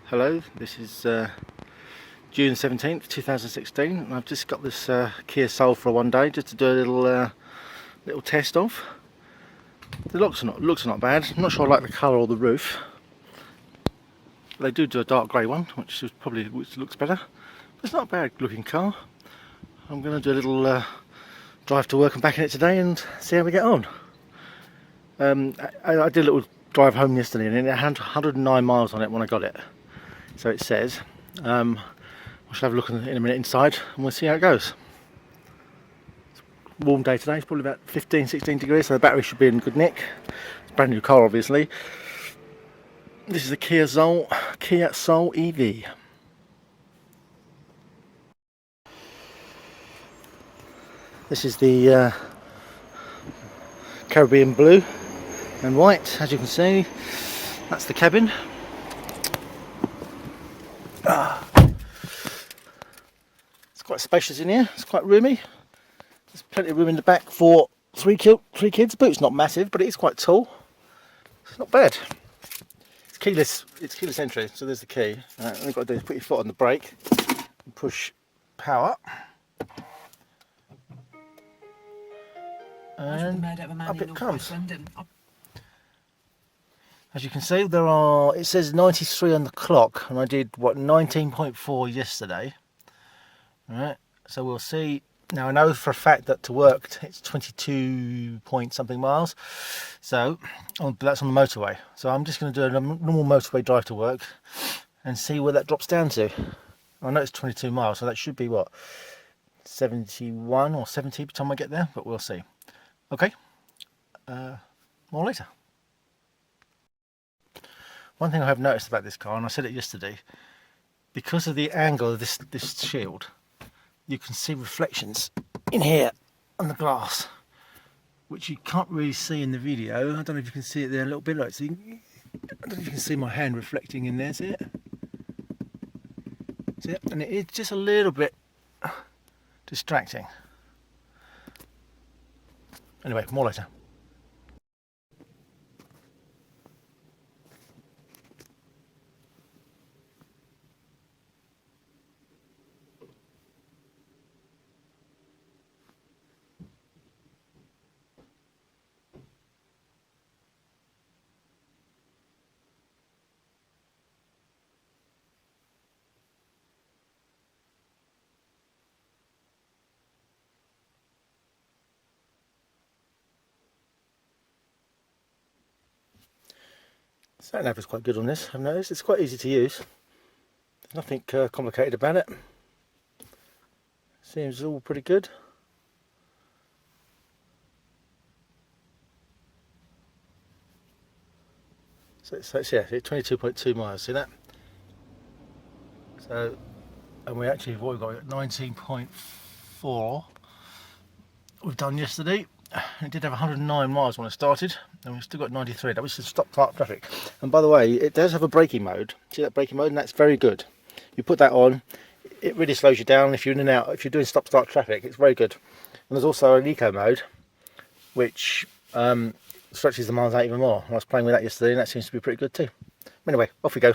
Hello, this is June 17th 2016 and I've just got this Kia Soul for one day just to do a little test of. The looks are not bad. I'm not sure I like the colour or the roof. They do a dark grey one which looks better. But it's not a bad looking car. I'm going to do a little drive to work and back in it today and see how we get on. I did a little drive home yesterday and it had 109 miles on it when I got it. So it says. I shall have a look in a minute inside and we'll see how it goes. It's a warm day today, it's probably about 15-16 degrees, so the battery should be in good nick. It's a brand new car obviously. This is a Kia Soul EV. This is the Caribbean blue and white, as you can see. That's the cabin. It's quite spacious in here, it's quite roomy. There's plenty of room in the back for three kids. The boot's not massive, but it is quite tall. It's not bad. It's keyless entry, so there's the key. All you've got to do is put your foot on the brake and push power. And up it comes. As you can see, it says 93 on the clock, and I did, 19.4 yesterday. Alright, so we'll see. Now I know for a fact that to work it's 22 point something miles, so that's on the motorway. So I'm just going to do a normal motorway drive to work and see where that drops down to. I know it's 22 miles, so that should be what, 71 or 70 by the time I get there, but we'll see. Okay, more later. One thing I have noticed about this car, and I said it yesterday, because of the angle of this shield, you can see reflections in here on the glass, which you can't really see in the video. I don't know if you can see it there a little bit. Like, I don't know if you can see my hand reflecting in there. See it? See it? And it is just a little bit distracting. Anyway, more later. Sat nav is quite good on this, I've noticed. It's quite easy to use. There's nothing complicated about it. Seems all pretty good. So it's 22.2 miles, see that? So, and we actually, what we've got, 19.4 we've done yesterday. It did have 109 miles when it started, and we've still got 93. That was just stop-start traffic. And by the way, it does have a braking mode. See that braking mode? And that's very good. You put that on, it really slows you down. If you're in and out, if you're doing stop-start traffic, it's very good. And there's also an eco mode, which stretches the miles out even more. I was playing with that yesterday, and that seems to be pretty good too. Anyway, off we go.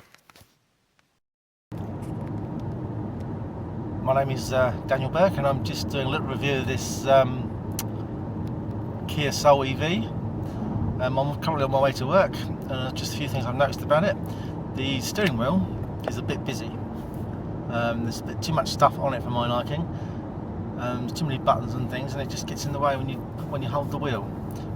My name is Daniel Burke, and I'm just doing a little review of this Kia Soul EV. I'm currently on my way to work. Just a few things I've noticed about it. The steering wheel is a bit busy. There's a bit too much stuff on it for my liking. There's too many buttons and things, and it just gets in the way when you hold the wheel.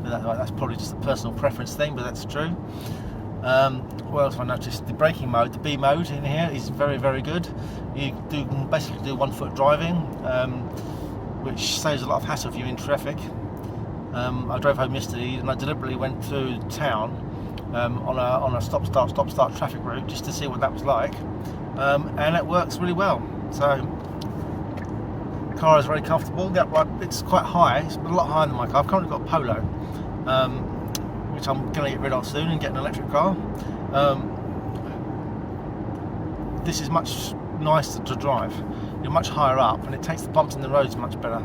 But that's probably just a personal preference thing, but that's true. What else have I noticed? The braking mode, the B mode in here, is very, very good. You can basically do 1 foot driving, which saves a lot of hassle if you're in traffic. I drove home yesterday and I deliberately went through town on a stop-start traffic route just to see what that was like, and it works really well. So the car is very comfortable. It's quite high, it's a lot higher than my car. I've currently got a Polo, which I'm going to get rid of soon and get an electric car. This is much nicer to drive. You're much higher up and it takes the bumps in the roads much better.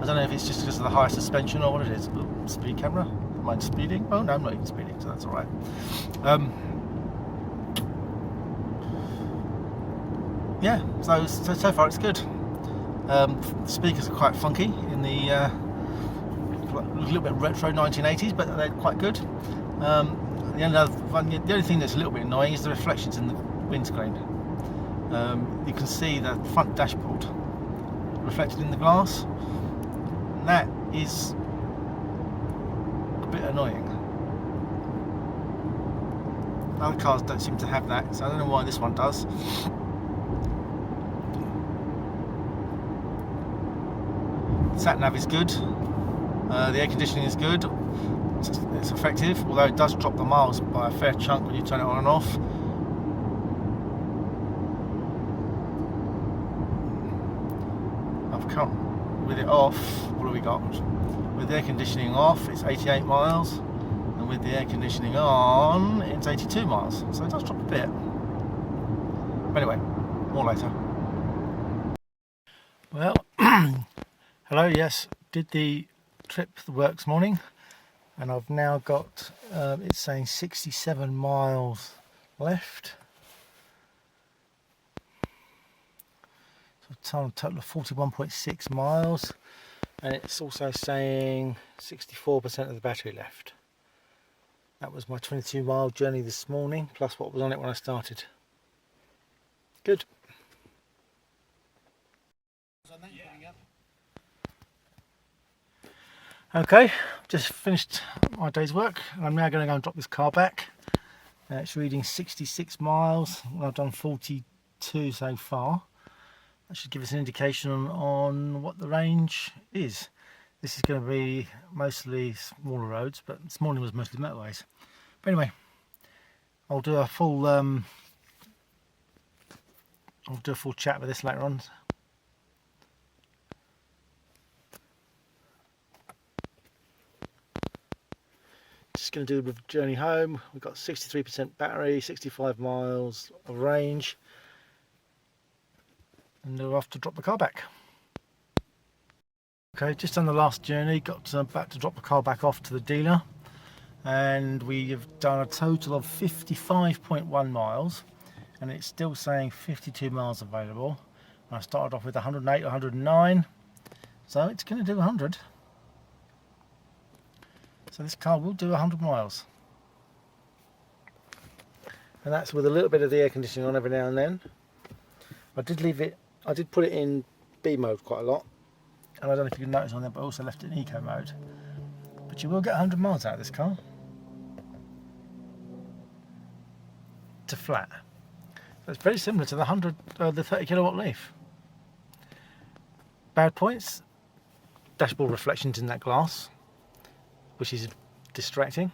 I don't know if it's just because of the high suspension or what it is. Speed camera? Am I speeding? Oh no, I'm not even speeding, so that's alright. yeah, so far it's good. The speakers are quite funky in the a little bit retro 1980s, but they're quite good. The only thing that's a little bit annoying is the reflections in the windscreen. You can see the front dashboard reflected in the glass. And that is a bit annoying. Other cars don't seem to have that, so I don't know why this one does. Sat nav is good. The air conditioning is good. It's effective, although it does drop the miles by a fair chunk when you turn it on and off. I've come with it off. What have we got? With the air conditioning off, it's 88 miles, and with the air conditioning on, it's 82 miles. So it does drop a bit. But anyway, more later. Well, hello. Yes, did the trip to work this morning, and I've now got it's saying 67 miles left, so a total of 41.6 miles, and it's also saying 64% of the battery left. That was my 22-mile journey this morning, plus what was on it when I started. Good. Okay, just finished my day's work, and I'm now going to go and drop this car back. It's reading 66 miles, and I've done 42 so far. That should give us an indication on what the range is. This is going to be mostly smaller roads, but this morning was mostly motorways. But anyway, I'll do a full chat with this later on. Just going to do a bit of journey home. We've got 63% battery, 65 miles of range, and we're off to drop the car back. Okay, just on the last journey, got back to drop the car back off to the dealer, and we have done a total of 55.1 miles, and it's still saying 52 miles available. I started off with 108, 109, so it's going to do 100. So this car will do 100 miles, and that's with a little bit of the air conditioning on every now and then. I did put it in B mode quite a lot, and I don't know if you can notice on there, but I also left it in eco mode. But you will get 100 miles out of this car to flat. So it's very similar to the 30 kilowatt Leaf. Bad points: dashboard reflections in that glass, which is distracting.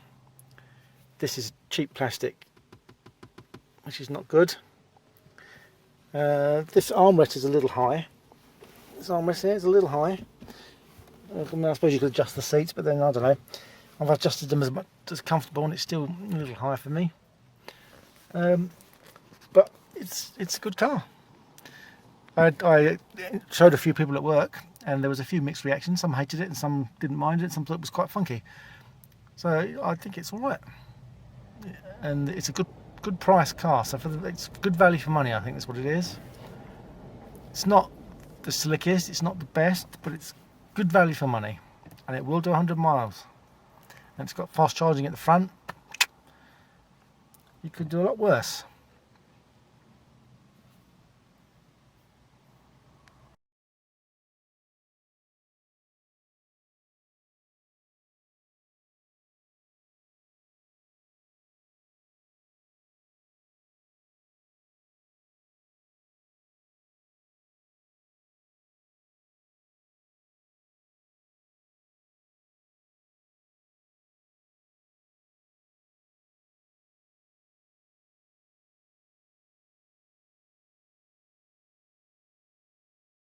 This is cheap plastic, which is not good. This armrest is a little high. This armrest here is a little high. I suppose you could adjust the seats, but then I don't know. I've adjusted them as comfortable, and it's still a little high for me. But it's a good car. I showed a few people at work, and there was a few mixed reactions. Some hated it and some didn't mind it. Some thought it was quite funky. So I think it's all right, and it's a good price car. So it's good value for money. I think that's what it is. It's not the slickest, it's not the best, but it's good value for money, and it will do 100 miles. And it's got fast charging at the front. You could do a lot worse.